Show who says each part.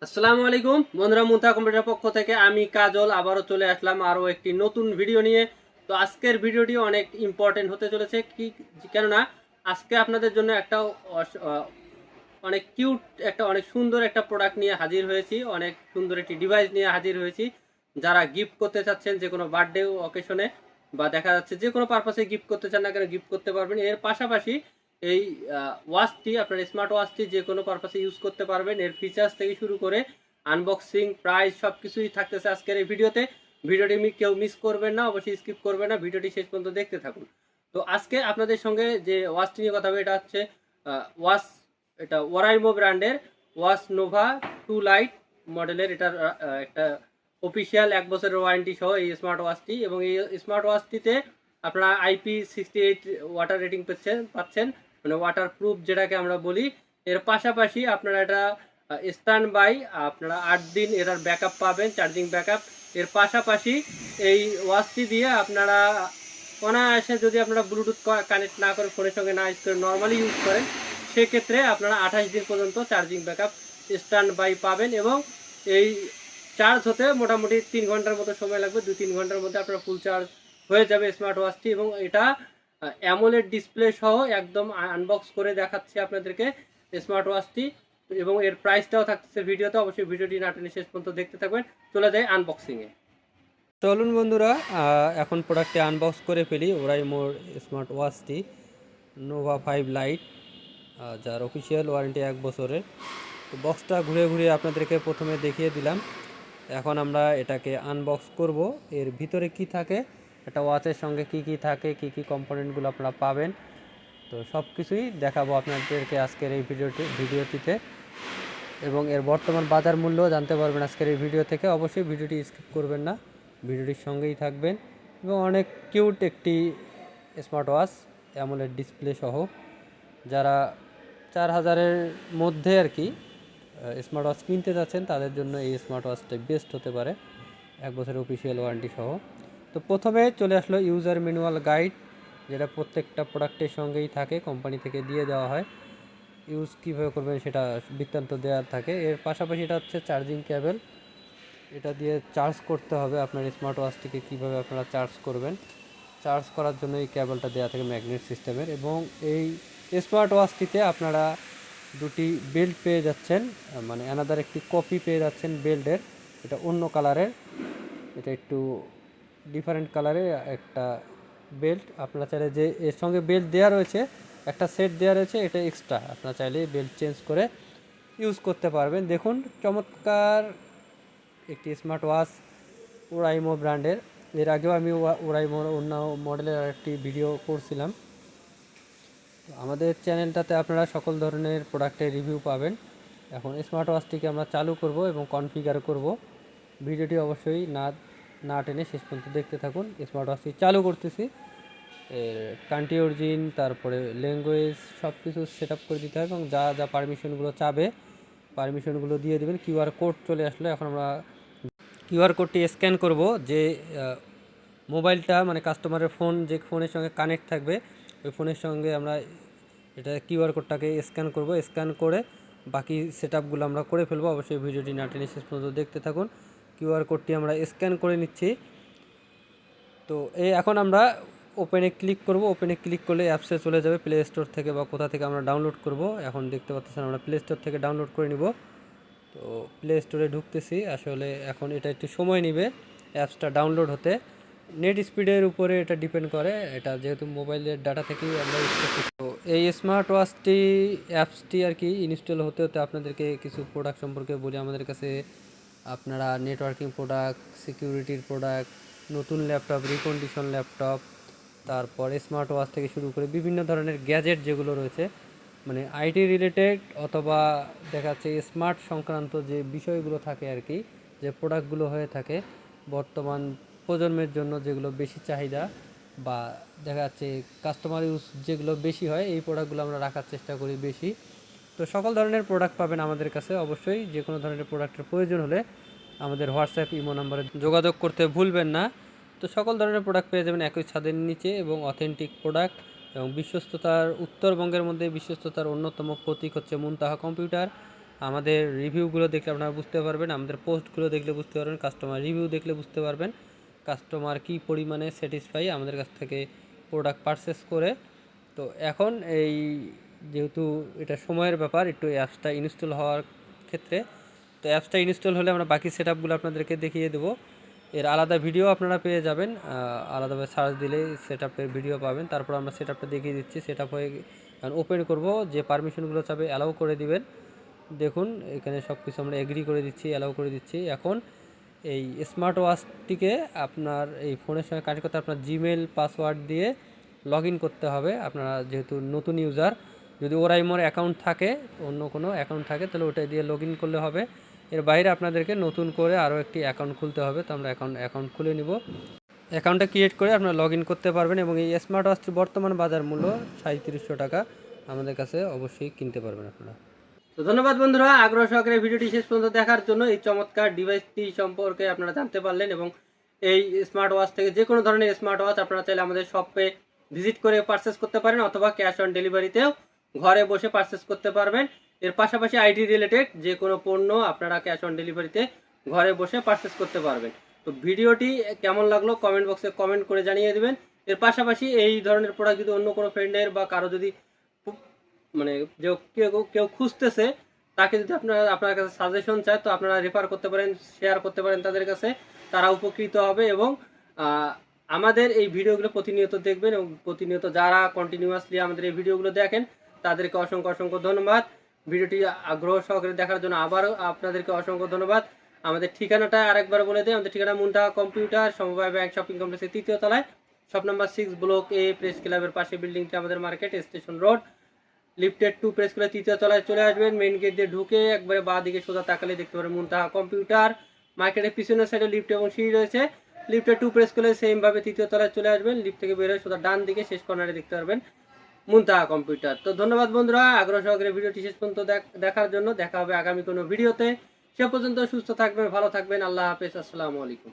Speaker 1: আসসালামু আলাইকুম বন্ধুরা, মুনতাহা কম্পিউটার পক্ষ থেকে আমি কাজল আবারও চলে আসলাম আরও একটি নতুন ভিডিও নিয়ে। তো আজকের ভিডিওটি অনেক ইম্পর্টেন্ট হতে চলেছে কেননা আজকে আপনাদের জন্য একটা অনেক কিউট একটা অনেক সুন্দর একটা প্রোডাক্ট নিয়ে হাজির হয়েছি, অনেক সুন্দর একটি ডিভাইস নিয়ে হাজির হয়েছি। যারা গিফট করতে চাচ্ছেন যে কোনো বার্থডে অকেশনে বা দেখা যাচ্ছে যে কোনো পারপাসে গিফট করতে চান না কেন গিফট করতে পারবেন। এর পাশাপাশি এই ওয়াচটি আপনার স্মার্ট ওয়াচটি যে কোনো পারপাসে ইউজ করতে পারবেন। এর ফিচার্স থেকে শুরু করে আনবক্সিং, প্রাইস সব কিছুই থাকতেছে আজকের এই ভিডিওতে। ভিডিওটি কেউ মিস করবেন না, অবশ্যই স্কিপ করবেন না, ভিডিওটি শেষ পর্যন্ত দেখতে থাকুন। তো আজকে আপনাদের সঙ্গে যে ওয়াচটি নিয়ে কথা হবে এটা হচ্ছে ওয়াচ, এটা ওরাইমো ব্র্যান্ডের ওয়াচ নোভা 2 লাইট মডেলের। এটার একটা অফিসিয়াল 1 বছরের ওয়ারেন্টি সহ এই স্মার্ট ওয়াচটি, এবং এই স্মার্ট ওয়াচটিতে আপনারা IP68 ওয়াটার রেটিং পাচ্ছেন, মানে ওয়াটার প্রুফ যেটাকে আমরা বলি। এর পাশাপাশি আপনারা এটা স্ট্যান্ড বাই আপনারা 8 দিন এটার ব্যাকআপ পাবেন, চার্জিং ব্যাকআপ। এর পাশাপাশি এই ওয়াচটি দিয়ে আপনারা অনায়াসে যদি আপনারা ব্লুটুথ কানেক্ট না করে ফোনের সঙ্গে না ইউজ করে নর্মালি ইউজ করেন, সেক্ষেত্রে আপনারা 28 দিন পর্যন্ত চার্জিং ব্যাকআপ স্ট্যান্ড বাই পাবেন। এবং এই চার্জ হতে মোটামুটি 3 ঘন্টার মতো সময় লাগবে, 2-3 ঘন্টার মধ্যে আপনার ফুল চার্জ হয়ে যাবে স্মার্ট ওয়াচটি। এবং এটা অ্যামোলেড ডিসপ্লে সহ একদম আনবক্স করে দেখাচ্ছি আপনাদেরকে স্মার্ট ওয়াচটি, এবং এর প্রাইসটাও থাকতেছে ভিডিওতে। অবশ্যই ভিডিওটি না টেনে শেষ পর্যন্ত দেখতে থাকবেন। চলে যায় আনবক্সিংয়ে। চলুন বন্ধুরা, এখন প্রোডাক্টটি আনবক্স করে ফেলি। ওরাইমোর স্মার্ট ওয়াচটি নোভা 5 লাইট, যার অফিসিয়াল ওয়ারেন্টি 1 বছরের। তো বক্সটা ঘুরে ঘুরে আপনাদেরকে প্রথমে দেখিয়ে দিলাম। এখন আমরা এটাকে আনবক্স করব। এর ভিতরে কি থাকে, একটা ওয়াচের সঙ্গে কি কি থাকে, কি কি কম্পোনেন্টগুলো আপনারা পাবেন, তো সব কিছুই দেখাবো আপনাদেরকে আজকের এই ভিডিওটিতে। এবং এর বর্তমান বাজার মূল্য জানতে পারবেন আজকের এই ভিডিও থেকে। অবশ্যই ভিডিওটি স্কিপ করবেন না, ভিডিওটির সঙ্গেই থাকবেন। এবং অনেক কিউট একটি স্মার্ট ওয়াচ অ্যামোলেড ডিসপ্লে সহ, যারা 4000-এর মধ্যে আর কি স্মার্ট ওয়াচ কিনতে যাচ্ছেন তাদের জন্য এই স্মার্ট ওয়াচটা বেস্ট হতে পারে, 1 বছরের অফিসিয়াল ওয়ারেন্টি সহ। তো প্রথমে চলে আসলো ইউজার ম্যানুয়াল গাইড, যেটা প্রত্যেকটা প্রোডাক্টের সঙ্গেই থাকে, কোম্পানি থেকে দিয়ে দেওয়া হয়। ইউজ কীভাবে করবেন সেটা বৃত্তান্ত দেওয়া থাকে। এর পাশাপাশি এটা হচ্ছে চার্জিং কেবল, এটা দিয়ে চার্জ করতে হবে আপনার স্মার্ট ওয়াচটিকে। কীভাবে আপনারা চার্জ করবেন, চার্জ করার জন্য এই কেবলটা দেওয়া থাকে ম্যাগনেট সিস্টেমের। এবং এই স্মার্ট ওয়াচটিতে আপনারা 2টি বেল্ট পেয়ে যাচ্ছেন, মানে অ্যানাদার একটি কপি পেয়ে যাচ্ছেন বেল্টের। এটা অন্য কালারের, এটা একটু ডিফারেন্ট কালারের একটা বেল্ট। আপনারা চাইলে যে এর সঙ্গে বেল্ট দেওয়া রয়েছে, একটা সেট দেওয়া রয়েছে, এটা এক্সট্রা, আপনারা চাইলে বেল্ট চেঞ্জ করে ইউজ করতে পারবেন। দেখুন চমৎকার একটি স্মার্ট ওয়াচ ওরাইমো ব্র্যান্ডের। এর আগেও আমি ওরাইমোর অন্য মডেলের একটি ভিডিও করছিলাম। আমাদের চ্যানেলটাতে আপনারা সকল ধরনের প্রোডাক্টের রিভিউ পাবেন। এখন স্মার্ট ওয়াচটিকে আমরা চালু করব এবং কনফিগার করব। ভিডিওটি অবশ্যই না টেনে শেষ পর্যন্ত দেখতে থাকুন। স্মার্ট ওয়াচটি চালু করতেছি। এর কান্ট্রি অরিজিন, তারপরে ল্যাঙ্গুয়েজ সব কিছু সেট আপ করে দিতে হবে, এবং যা যা পারমিশনগুলো চাবে পারমিশনগুলো দিয়ে দেবেন। কিউআর কোড চলে আসলে এখন আমরা কিউআর কোডটি স্ক্যান করব। যে মোবাইলটা মানে কাস্টমারের ফোন, যে ফোনের সঙ্গে কানেক্ট থাকবে ওই ফোনের সঙ্গে আমরা এটা কিউআর কোডটাকে স্ক্যান করব। স্ক্যান করে বাকি সেট আপগুলো আমরা করে ফেলবো। অবশ্যই ভিডিওটি না টেনে শেষ পর্যন্ত দেখতে থাকুন। কিউআর কোডটি আমরা স্ক্যান করে নিচ্ছি। তো এখন আমরা ওপেনে ক্লিক করব। ওপেনে ক্লিক করলে অ্যাপসে চলে যাবে, প্লে স্টোর থেকে বা কোথা থেকে আমরা ডাউনলোড করব। এখন দেখতে পাচ্ছেন আমরা প্লে স্টোর থেকে ডাউনলোড করে নিব। তো প্লে স্টোরে ঢুকতেছি। আসলে এখন এটা একটু সময় নেবে অ্যাপসটা ডাউনলোড হতে। নেট স্পিডের উপরে এটা ডিপেন্ড করে, এটা যেহেতু মোবাইলের ডাটা থেকেই আমরা ইউজ করছি। তো এই স্মার্ট ওয়াচটি অ্যাপসটি আর কি ইনস্টল হতে হতে আপনাদেরকে কিছু প্রোডাক্ট সম্পর্কে বলি। আমাদের কাছে আপনারা নেটওয়ার্কিং প্রোডাক্ট, সিকিউরিটির প্রোডাক্ট, নতুন ল্যাপটপ, রিকন্ডিশন ল্যাপটপ, তারপর স্মার্ট ওয়াচ থেকে শুরু করে বিভিন্ন ধরনের গ্যাজেট যেগুলো রয়েছে, মানে আইটি রিলেটেড অথবা দেখা যাচ্ছে স্মার্ট সংক্রান্ত যে বিষয়গুলো থাকে আর কি, যে প্রোডাক্টগুলো হয়ে থাকে বর্তমান প্রজন্মের জন্য, যেগুলো বেশি চাহিদা বা দেখা যাচ্ছে কাস্টমার ইউজ যেগুলো বেশি হয়, এই প্রোডাক্টগুলো আমরা রাখার চেষ্টা করি বেশি। তো সকল ধরনের প্রোডাক্ট পাবেন আমাদের কাছে। অবশ্যই যে কোনো ধরনের প্রোডাক্টের প্রয়োজন হলে আমাদের হোয়াটসঅ্যাপ, ইমো নাম্বারে যোগাযোগ করতে ভুলবেন না। তো সকল ধরনের প্রোডাক্ট পেয়ে যাবেন একই ছাদের নিচে, এবং অথেন্টিক প্রোডাক্ট এবং বিশ্বস্ততার, উত্তরবঙ্গের মধ্যে বিশ্বস্ততার অন্যতম প্রতীক হচ্ছে মুনতাহা কম্পিউটার। আমাদের রিভিউগুলো দেখলে আপনারা বুঝতে পারবেন, আমাদের পোস্টগুলো দেখলে বুঝতে পারবেন, কাস্টমার রিভিউ দেখলে বুঝতে পারবেন কাস্টমার কী পরিমাণে স্যাটিসফাই আমাদের কাছ থেকে প্রোডাক্ট পারচেস করে। তো এখন এই যেহেতু এটা সময়ের ব্যাপার, একটু অ্যাপসটা ইনস্টল হওয়ার ক্ষেত্রে, তো অ্যাপসটা ইনস্টল হলে আমরা বাকি সেট আপগুলো আপনাদেরকে দেখিয়ে দেবো। এর আলাদা ভিডিও আপনারা পেয়ে যাবেন, আলাদাভাবে সার্চ দিলে সেট আপের ভিডিও পাবেন। তারপর আমরা সেট আপটা দেখিয়ে দিচ্ছি। সেট আপ হয়ে ওপেন করব, যে পারমিশনগুলো চাবে অ্যালাউ করে দিবেন। দেখুন এখানে সব কিছু আমরা এগ্রি করে দিচ্ছি, অ্যালাউ করে দিচ্ছি। এখন এই স্মার্ট ওয়াচটিকে আপনার এই ফোনের সঙ্গে কানেক্ট করতে আপনার জিমেল পাসওয়ার্ড দিয়ে লগ ইন করতে হবে। আপনারা যেহেতু নতুন ইউজার, যদি ওরাইমোর অ্যাকাউন্ট থাকে, অন্য কোনো অ্যাকাউন্ট থাকে, তাহলে ওটা দিয়ে লগ ইন করলে হবে। এর বাইরে আপনাদেরকে নতুন করে আরও একটি অ্যাকাউন্ট খুলতে হবে। তো আমরা অ্যাকাউন্ট খুলে নিব। অ্যাকাউন্টটা ক্রিয়েট করে আপনারা লগ ইন করতে পারবেন এবং এই স্মার্ট ওয়াচটির বর্তমান বাজার মূল্য 3700 টাকা। আমাদের কাছে অবশ্যই কিনতে পারবেন আপনারা। তো ধন্যবাদ বন্ধুরা, আগ্রহ সহকারে ভিডিওটি শেষ পর্যন্ত দেখার জন্য। এই চমৎকার ডিভাইসটি সম্পর্কে আপনারা জানতে পারলেন এবং এই স্মার্ট ওয়াচ থেকে যে কোনো ধরনের স্মার্ট ওয়াচ আপনারা চাইলে আমাদের শপে ভিজিট করে পারচেস করতে পারেন, অথবা ক্যাশ অন ডেলিভারিতেও ঘরে বসে পারচেস করতে পারবেন। এর পাশাপাশি আইটি রিলেটেড যে কোনো পণ্য আপনারা ক্যাশ অন ডেলিভারিতে ঘরে বসে পারচেস করতে পারবেন। তো ভিডিওটি কেমন লাগলো কমেন্ট বক্সে কমেন্ট করে জানিয়ে দেবেন। এর পাশাপাশি এই ধরনের প্রোডাক্ট যদি অন্য কোনো ফ্রেন্ডের বা কারো যদি মানে যে কেউ খুঁজতেছে, তাকে যদি আপনার কাছে সাজেশন চায়, তো আপনারা রেফার করতে পারেন, শেয়ার করতে পারেন তাদের কাছে, তারা উপকৃত হবে। এবং আমাদের এই ভিডিওগুলো প্রতিনিয়ত দেখবেন এবং প্রতিনিয়ত যারা কন্টিনিউয়াসলি আমাদের এই ভিডিওগুলো দেখেন তাদেরকে অসংখ্য অসংখ্য ধন্যবাদ। ভিডিওটি আগ্রহ সহকারে দেখার জন্য আবারও আপনাদেরকে অসংখ্য ধন্যবাদ। আমাদের ঠিকানাটা আরেকবার বলে দিই। আমাদের ঠিকানা মুনতাহা কম্পিউটার, সমবায় ব্যাংক শপিং কমপ্লেক্সের 3য় তলায়, শপ নাম্বার 6, ব্লক এ, প্রেস ক্লাবের পাশে বিল্ডিংটি আমাদের market, station road, lifted 2, press ক্লাবের 3য় তলায় চলে আসবেন। মেইন গেট দিয়ে ঢুকে একবারে বাঁ দিকে সোজা তাকালে দেখতে পারেন মুনতাহা কম্পিউটার। মার্কেটের পিছনের সাইডে লিফট এবং সিঁড়ি রয়েছে। লিফটেড 2, প্রেস করলে সেম ভাবে 3য় তলায় চলে আসবেন। লিফট থেকে বের হয়ে সোজা ডান দিকে শেষ কর্নারে দেখতে পারবেন মুনতাহা কম্পিউটার। তো ধন্যবাদ বন্ধুরা, আগ্রহ সহকারে ভিডিওটি শেষ পর্যন্ত দেখার জন্য। দেখা হবে আগামী কোনো ভিডিওতে। সে পর্যন্ত সুস্থ থাকবেন, ভালো থাকবেন। আল্লাহ হাফেজ, আসসালামু আলাইকুম।